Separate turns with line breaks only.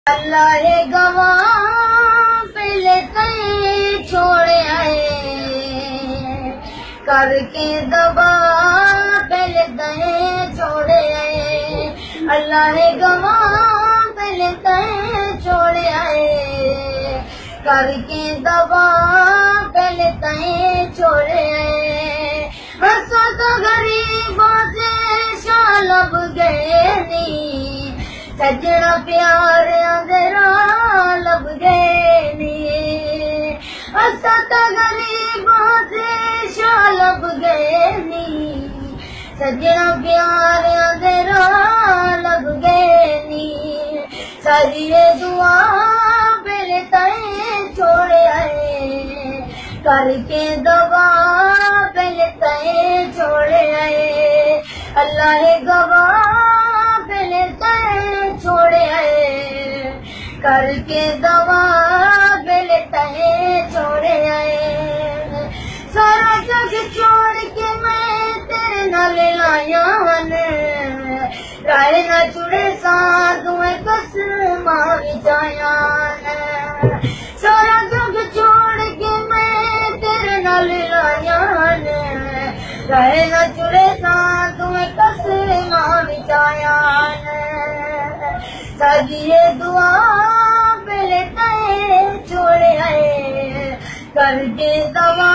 अल्लाह गवाह पहले कहीं छोड़े आए करके दबा पहले कहीं छोड़े आए। अल्लाह गवाह पहले कहीं छोड़े आए करके दबा पहले कहीं छोड़े आए। हंसो तो गरीबों से शालब गए नी सजना प्यार अंधेरा लब गए नी। असत गरीबों से शालब गए नी सजना प्यार अंधेरा लब गए नी। सजिए दुआ पहले तय छोड़े आए करके दवा पहले तय छोड़े आए। अल्लाह गवाह पहले तय छोड़े आए करके दवा पहले तय छोड़े आए। सारा जग छोड़ के मैं तेरे नाल लाया राय न चुड़े साधु कसम विचाया। सारा जग छोड़ के मैं तेरे नाल लाया राय न चुड़े साधु कसम विचाया। सजिए दुआ पहले तय छोड़े आए करके दवा